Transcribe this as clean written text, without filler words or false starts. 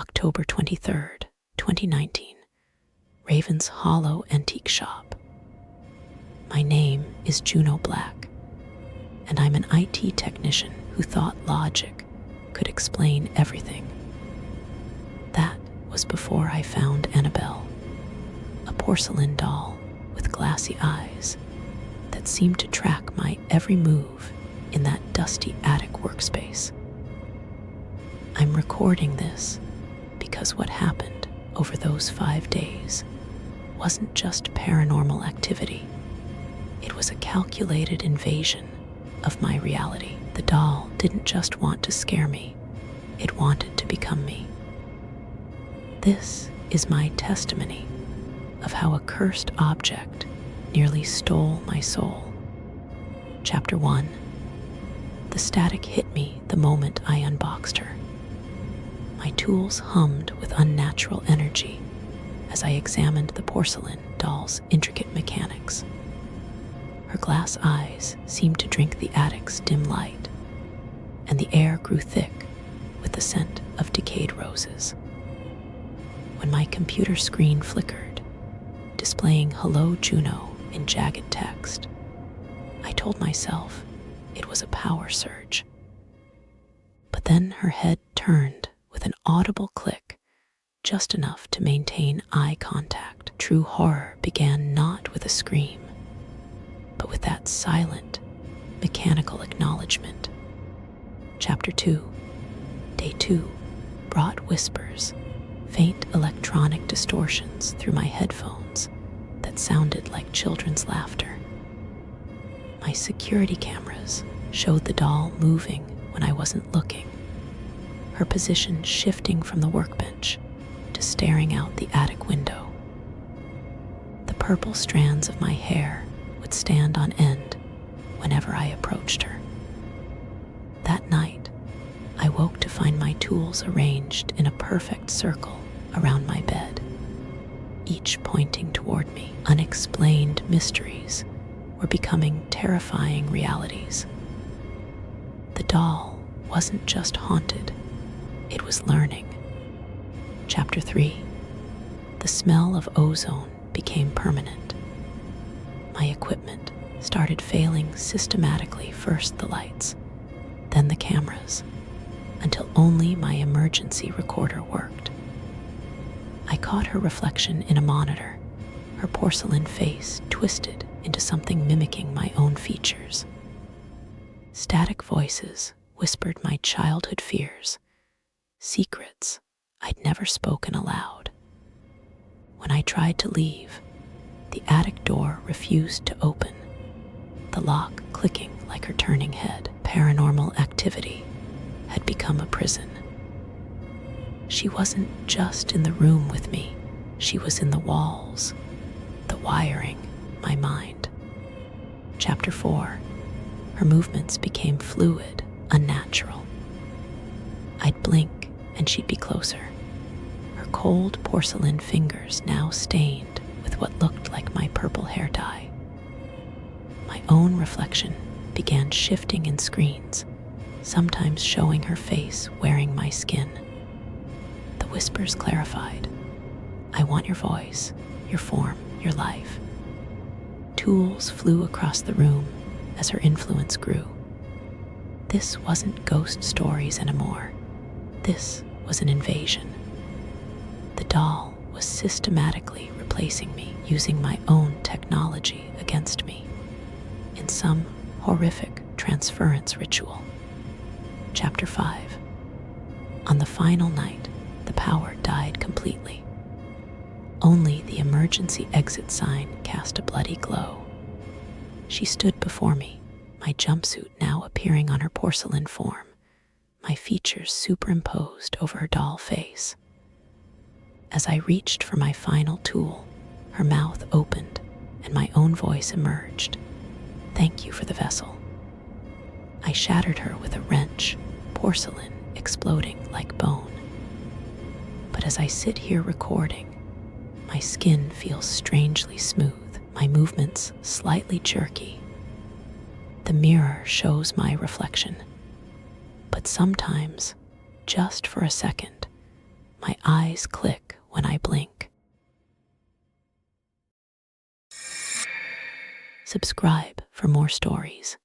October 23rd, 2019, Raven's Hollow Antique Shop. My name is Juno Black, and I'm an IT technician who thought logic could explain everything. That was before I found Annabelle, a porcelain doll with glassy eyes that seemed to track my every move in that dusty attic workspace. I'm recording this because what happened over those 5 days wasn't just paranormal activity. It was a calculated invasion of my reality. The doll didn't just want to scare me, it wanted to become me. This is my testimony of how a cursed object nearly stole my soul. Chapter 1. The static hit me the moment I unboxed her. My tools hummed with unnatural energy as I examined the porcelain doll's intricate mechanics. Her glass eyes seemed to drink the attic's dim light, and the air grew thick with the scent of decayed roses. When my computer screen flickered, displaying "Hello Juno" in jagged text, I told myself it was a power surge. But then her head turned with an audible click, just enough to maintain eye contact. True horror began not with a scream, but with that silent, mechanical acknowledgement. Chapter 2. Day 2 brought whispers, faint electronic distortions through my headphones that sounded like children's laughter. My security cameras showed the doll moving when I wasn't looking, her position shifting from the workbench to staring out the attic window. The purple strands of my hair would stand on end whenever I approached her. That night, I woke to find my tools arranged in a perfect circle around my bed, each pointing toward me. Unexplained mysteries were becoming terrifying realities. The doll wasn't just haunted, it was learning. Chapter 3. The smell of ozone became permanent. My equipment started failing systematically, first the lights, then the cameras, until only my emergency recorder worked. I caught her reflection in a monitor, her porcelain face twisted into something mimicking my own features. Static voices whispered my childhood fears, secrets I'd never spoken aloud. When I tried to leave, the attic door refused to open, the lock clicking like her turning head. Paranormal activity had become a prison. She wasn't just in the room with me, she was in the walls, the wiring, my mind. Chapter 4. Her movements became fluid, unnatural. I'd blink and she'd be closer, her cold porcelain fingers now stained with what looked like my purple hair dye. My own reflection began shifting in screens, sometimes showing her face wearing my skin. The whispers clarified. I want your voice, your form, your life. Tools flew across the room as her influence grew. This wasn't ghost stories anymore. This was an invasion. The doll was systematically replacing me, using my own technology against me, in some horrific transference ritual. Chapter 5. On the final night, the power died completely. Only the emergency exit sign cast a bloody glow. She stood before me, my jumpsuit now appearing on her porcelain form, my features superimposed over her doll face. As I reached for my final tool, her mouth opened and my own voice emerged. Thank you for the vessel. I shattered her with a wrench, porcelain exploding like bone. But as I sit here recording, my skin feels strangely smooth, my movements slightly jerky. The mirror shows my reflection, but sometimes, just for a second, my eyes click when I blink. Subscribe for more stories.